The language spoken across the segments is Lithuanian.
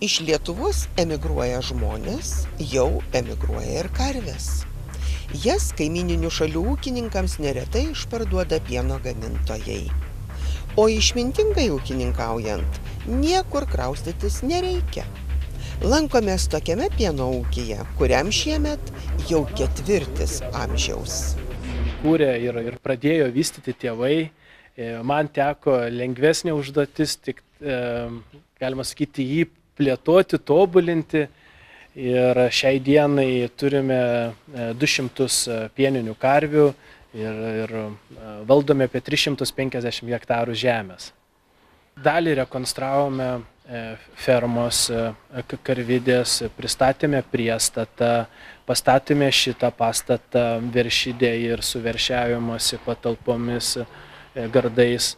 Iš Lietuvos emigruoja žmonės, jau emigruoja ir karvės. Jas kaimyninių šalių ūkininkams neretai išparduoda pieno gamintojai. O išmintingai ūkininkaujant, niekur kraustytis nereikia. Lankomės tokiame pieno ūkyje, kuriam šiemet jau 4 amžiaus. Kūrė ir pradėjo vystyti tėvai. Man teko lengvesnė užduotis, tik galima sakyti, jį plėtoti, tobulinti. Ir šiai dienai turime 200 pieninių karvių ir valdome apie 350 hektarų žemės. Dalį rekonstravome fermos karvidės, pristatėme priestatą, pastatėme šitą pastatą veršidė ir su veršiavimosi patalpomis, gardais,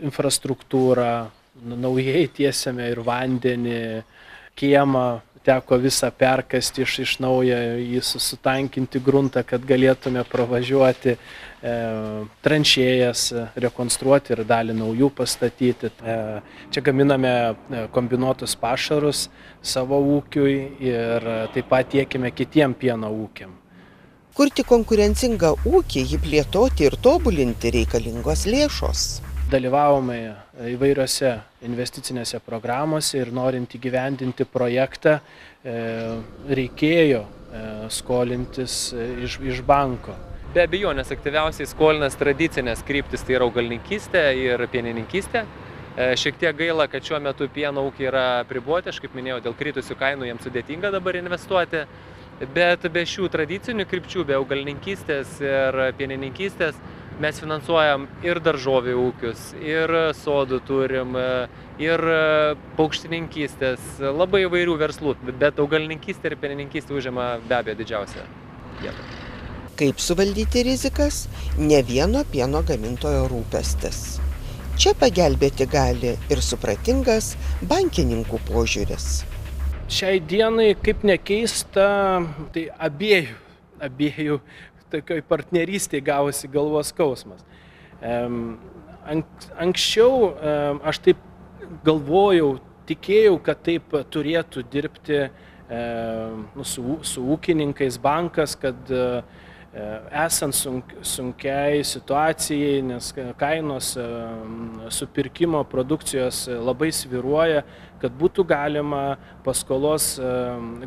infrastruktūrą, naujai tiesiame ir vandenį, kiemą teko visą perkasti iš naujo, jį sutankinti gruntą, kad galėtume pravažiuoti, tranšėjas rekonstruoti ir dalį naujų pastatyti. Čia gaminame kombinuotus pašarus savo ūkiui ir taip pat tiekime kitiem pieno ūkiam. Kurti konkurencingą ūkį, jį plėtoti ir tobulinti reikalingos lėšos. Dalyvavome įvairiose investicinėse programose ir norint įgyvendinti projektą reikėjo skolintis iš banko. Be abejonės aktyviausiai skolinas tradicinės kryptis, tai yra augalininkystė ir pienininkystė. Šiek tiek gaila, kad šiuo metu pieno ūkiai yra apriboti, aš kaip minėjau, dėl kritusių kainų jiems sudėtinga dabar investuoti. Bet be šių tradicinių krypčių, be augalininkystės ir pienininkystės, mes finansuojam ir daržovių ūkius, ir sodų turim, ir paukštininkystės, labai įvairių verslų, bet augalininkystė ir pienininkystė užima be abejo didžiausią vietą. Kaip suvaldyti rizikas? Ne vieno pieno gamintojo rūpestis. Čia pagelbėti gali ir supratingas bankininkų požiūris. Šiai dienai, kaip nekeista, tai abiejų tokioj partnerystėje gavosi galvos skausmas. Anksčiau aš taip galvojau, tikėjau, kad taip turėtų dirbti su ūkininkais bankas, kad esant sunkiai situacijai, nes kainos supirkimo produkcijos labai svyruoja, kad būtų galima paskolos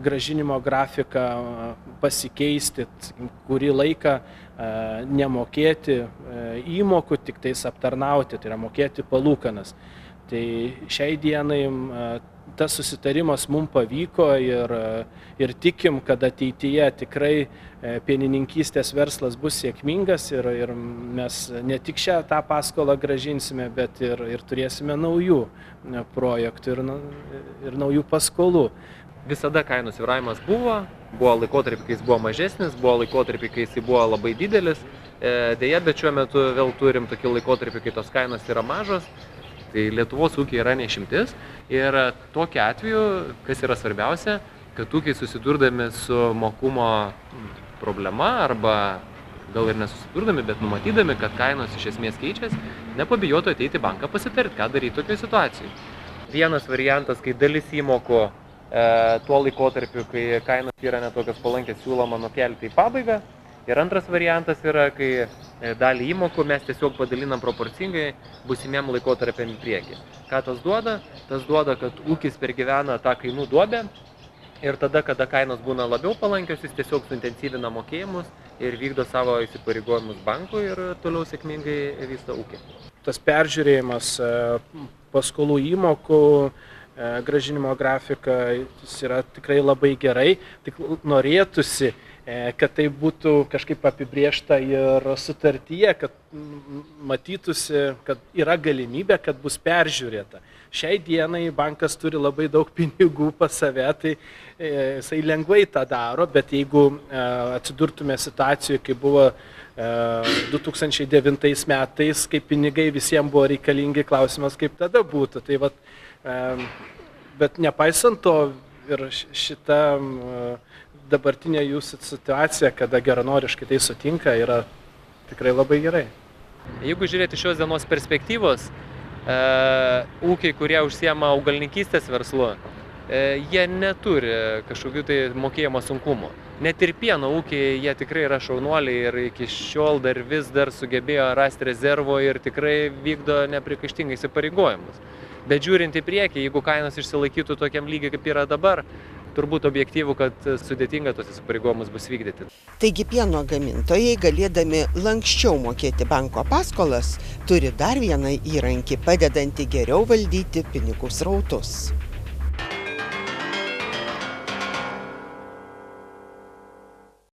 grąžinimo grafiką pasikeisti, kurį laiką nemokėti įmokų, tik tais aptarnauti, tai yra mokėti palūkanas. Tai šiai dienai tas susitarimas mums pavyko ir tikim, kad ateityje tikrai pienininkystės verslas bus sėkmingas ir mes ne tik tą paskolą grąžinsime, bet ir turėsime naujų projektų ir naujų paskolų. Visada kainų svyravimas buvo laikotarpį, kai jis buvo mažesnis, buvo laikotarpį, kai jis buvo labai didelis. Deja, bet šiuo metu vėl turim tokį laikotarpį, kai tos kainos yra mažos. Tai Lietuvos ūkiai yra neišimtis ir tokiu atveju, kas yra svarbiausia, kad ūkiai susidurdami su mokumo problema arba gal ir nesusidurdami, bet numatydami, kad kainos iš esmės keičiasi, nepabijotų ateiti į banką pasitarti, ką daryti tokioje situacijoje. Vienas variantas, kai dalis įmokų tuo laikotarpiu, kai kainos yra netokios palankės, siūloma nukelti į pabaigą. Ir antras variantas yra, kai dalį įmokų mes tiesiog padalinam proporcingai būsimiem laikotarpiam į priekį. Ką tas duoda? Tas duoda, kad ūkis pergyvena tą kainų duobę ir tada, kada kainos būna labiau palankios, jis tiesiog suintensyvina mokėjimus ir vykdo savo įsipareigojimus bankui ir toliau sėkmingai vysto ūkį. Tas peržiūrėjimas paskolų įmokų, grąžinimo grafika, jis yra tikrai labai gerai, tik norėtųsi, kad tai būtų kažkaip apibrėžta ir sutartyje, kad matytųsi, kad yra galimybė, kad bus peržiūrėta. Šiai dienai bankas turi labai daug pinigų pas save, tai jisai lengvai tą daro, bet jeigu atsidurtume situacijoje, kai buvo 2009 metais, kai pinigai visiems buvo reikalingi, klausimas kaip tada būtų. Tai vat, bet nepaisant to ir šita dabartinė jūsų situacija, kada geranoriškai tai sutinka, yra tikrai labai gerai. Jeigu žiūrėti šios dienos perspektyvos, ūkiai, kurie užsiema augalininkystės verslu, jie neturi kažkokių tai mokėjimo sunkumų. Net ir pieno ūkiai, jie tikrai yra šaunuoliai ir iki šiol vis dar sugebėjo rasti rezervo ir tikrai vykdo neprikaištingai įsipareigojimus. Bet žiūrint į priekį, jeigu kainos išsilaikytų tokiam lygiai, kaip yra dabar, turbūt objektyvų, kad sudėtinga tos įsipareigojimus bus vykdyti. Taigi pieno gamintojai, galėdami lanksčiau mokėti banko paskolas, turi dar vieną įrankį, padedantį geriau valdyti pinigų srautus.